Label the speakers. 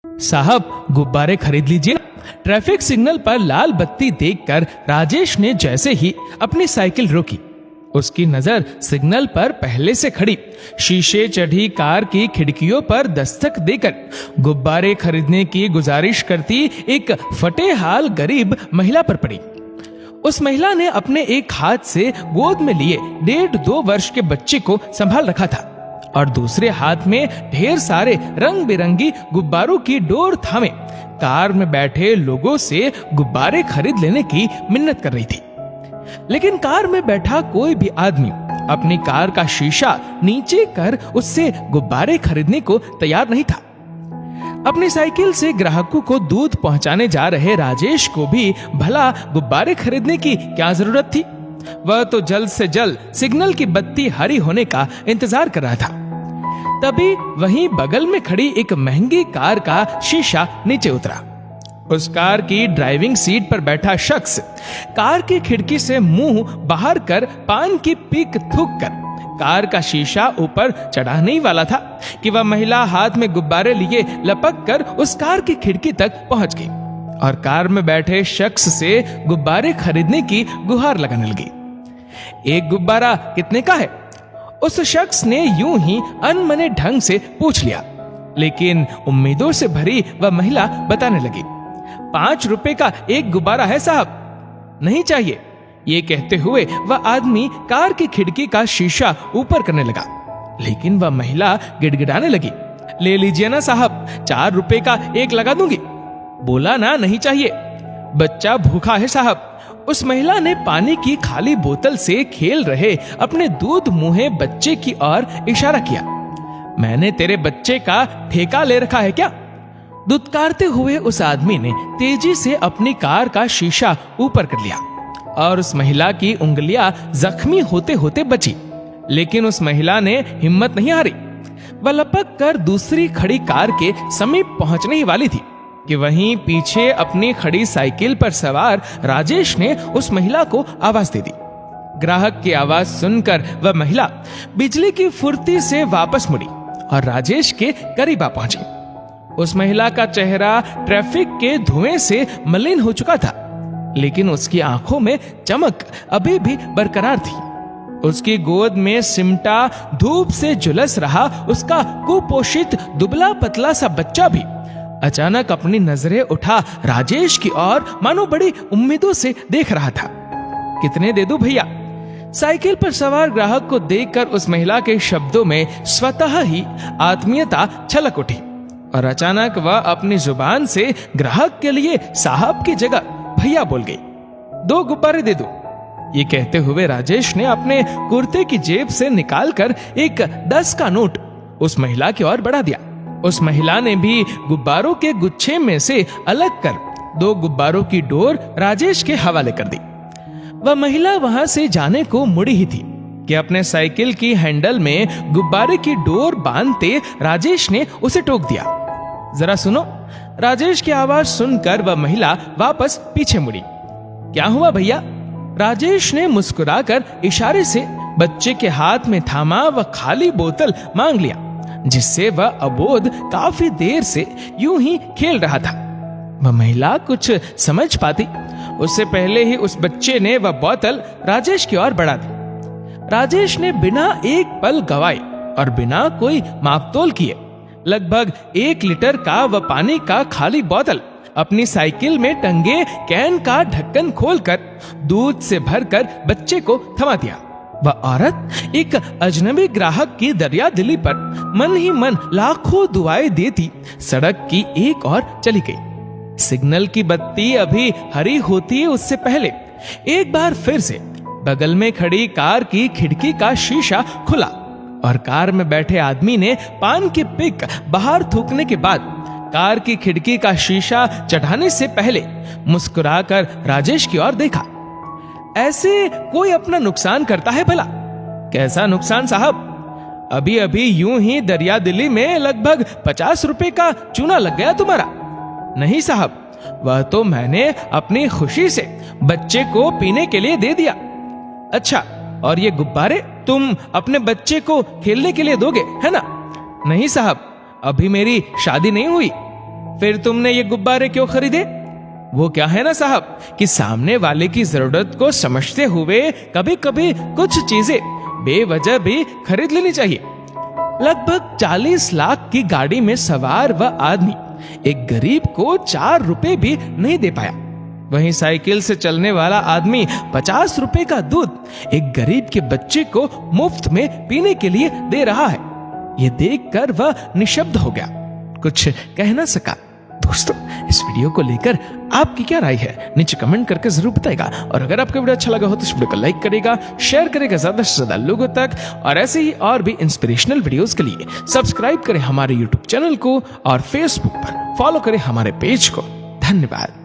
Speaker 1: साहब, गुब्बारे खरीद लीजिए। ट्रैफिक सिग्नल पर लाल बत्ती देखकर राजेश ने जैसे ही अपनी साइकिल रोकी, उसकी नजर सिग्नल पर पहले से खड़ी शीशे चढ़ी कार की खिड़कियों पर दस्तक देकर गुब्बारे खरीदने की गुजारिश करती एक फटे हाल गरीब महिला पर पड़ी। उस महिला ने अपने एक हाथ से गोद में लिए 1.5-2 वर्ष के बच्चे को संभाल रखा था और दूसरे हाथ में ढेर सारे रंग बिरंगी गुब्बारों की डोर थामे कार में बैठे लोगों से गुब्बारे खरीद लेने की मिन्नत कर रही थी। लेकिन कार में बैठा कोई भी आदमी अपनी कार का शीशा नीचे कर उससे गुब्बारे खरीदने को तैयार नहीं था। अपनी साइकिल से ग्राहकों को दूध पहुंचाने जा रहे राजेश को भी भला गुब्बारे खरीदने की क्या जरूरत थी। वह तो जल्द से जल्द सिग्नल की बत्ती हरी होने का इंतजार कर रहा था। तभी वहीं बगल में खड़ी एक महंगी कार का शीशा नीचे उतरा। उस कार की ड्राइविंग सीट पर बैठा शख्स कार की खिड़की से मुंह बाहर कर पान की पीक थूक कर कार का शीशा ऊपर चढ़ाने ही वाला था कि वह महिला हाथ में गुब्बारे लिए लपक कर उस कार की खिड़की तक पहुंच गई और कार में बैठे शख्स से गुब्बारे खरीदने की गुहार लगाने लगी। एक गुब्बारा कितने का है? उस शख्स ने यूं ही अनमने ढंग से पूछ लिया, लेकिन उम्मीदों से भरी वह महिला बताने लगी, 5 रुपए का एक गुब्बारा है साहब। नहीं चाहिए। ये कहते हुए वह आदमी कार की खिड़की का शीशा ऊपर करने लगा, लेकिन वह महिला गिड़गिड़ाने लगी, ले लीजिए ना साहब, 4 रुपए का एक लगा दूंगी। बोला ना नहीं चाहिए, बच्चा भूखा है साहब। उस महिला ने पानी की खाली बोतल से खेल रहे अपने दूध मुंहे बच्चे की ओर इशारा किया। मैंने तेरे बच्चे का ठेका ले रखा है क्या? दुत्कारते हुए उस आदमी ने तेजी से अपनी कार का शीशा ऊपर कर लिया और उस महिला की उंगलियां जख्मी होते होते बची। लेकिन उस महिला ने हिम्मत नहीं हारी। वह लपक कर दूसरी खड़ी कार के समीप पहुंचने ही वाली थी कि वहीं पीछे अपनी खड़ी साइकिल पर सवार राजेश ने उस महिला को आवाज दे दी। ग्राहक की आवाज सुनकर वह महिला बिजली की फुर्ती से वापस मुड़ी और राजेश के करीब आ पहुंची। उस महिला का चेहरा ट्रैफिक के धुएं से मलिन हो चुका था, लेकिन उसकी आंखों में चमक अभी भी बरकरार थी। उसकी गोद में सिमटा धूप से झुलस रहा उसका कुपोषित दुबला पतला सा बच्चा भी अचानक अपनी नजरें उठा राजेश की ओर मानो बड़ी उम्मीदों से देख रहा था। कितने दे दूं भैया? साइकिल पर सवार ग्राहक को देखकर उस महिला के शब्दों में स्वतः ही आत्मीयता छलक उठी और अचानक वह अपनी जुबान से ग्राहक के लिए साहब की जगह भैया बोल गई। 2 गुब्बारे दे दो। ये कहते हुए राजेश ने अपने कुर्ते की जेब से निकालकर एक 10 का नोट उस महिला की ओर बढ़ा दिया। उस महिला ने भी गुब्बारों के गुच्छे में से अलग कर 2 गुब्बारों की डोर राजेश के हवाले कर दी। वह महिला वहां से जाने को मुड़ी ही थी कि अपने साइकिल की हैंडल में गुब्बारे की डोर बांधते राजेश ने उसे टोक दिया। जरा सुनो। राजेश की आवाज सुनकर वह महिला वापस पीछे मुड़ी। क्या हुआ भैया? राजेश ने मुस्कुराकर इशारे से बच्चे के हाथ में थामा वह खाली बोतल मांग लिया, जिससे वह अबोध काफी देर से यूं ही खेल रहा था। वह महिला कुछ समझ पाती उससे पहले ही उस बच्चे ने वह बोतल राजेश की ओर बढ़ा दी। राजेश ने बिना एक पल गवाए और बिना कोई मापतोल किए लगभग 1 लीटर का वह पानी का खाली बोतल अपनी साइकिल में टंगे कैन का ढक्कन खोलकर दूध से भरकर बच्चे को थमा दिया। वह औरत एक अजनबी ग्राहक की दरिया दिली पर मन ही मन लाखों दुआएं देती सड़क की एक ओर चली गई। सिग्नल की बत्ती अभी हरी होती उससे पहले एक बार फिर से बगल में खड़ी कार की खिड़की का शीशा खुला और कार में बैठे आदमी ने पान की पिक बाहर थूकने के बाद कार की खिड़की का शीशा चढ़ाने से पहले मुस्कुराकर राजेश की ओर देखा। ऐसे कोई अपना नुकसान करता है भला? कैसा नुकसान साहब? अभी अभी यूं ही दरिया दिल्ली में लगभग 50 रुपए का चूना लग गया तुम्हारा। नहीं साहब, वह तो मैंने अपनी खुशी से बच्चे को पीने के लिए दे दिया। अच्छा, और ये गुब्बारे तुम अपने बच्चे को खेलने के लिए दोगे, है ना? नहीं साहब, अभी मेरी शादी नहीं हुई। फिर तुमने ये गुब्बारे क्यों खरीदे? वो क्या है ना साहब कि सामने वाले की जरूरत को समझते हुए कभी कभी कुछ चीजें बेवजह भी खरीद लेनी चाहिए। लगभग 40 लाख की गाड़ी में सवार वह आदमी एक गरीब को 4 रुपए भी नहीं दे पाया। वहीं साइकिल से चलने वाला आदमी 50 रुपए का दूध एक गरीब के बच्चे को मुफ्त में पीने के लिए दे रहा है। यह देखकर वह निशब्द हो गया, कुछ कह ना सका। दोस्तों, इस वीडियो को लेकर आपकी क्या राय है नीचे कमेंट करके जरूर बताएगा। और अगर आपको वीडियो अच्छा लगा हो तो इस वीडियो को लाइक करेगा, शेयर करेगा ज्यादा से ज्यादा लोगों तक। और ऐसे ही और भी इंस्पिरेशनल वीडियोस के लिए सब्सक्राइब करें हमारे यूट्यूब चैनल को और फेसबुक पर फॉलो करें हमारे पेज को। धन्यवाद।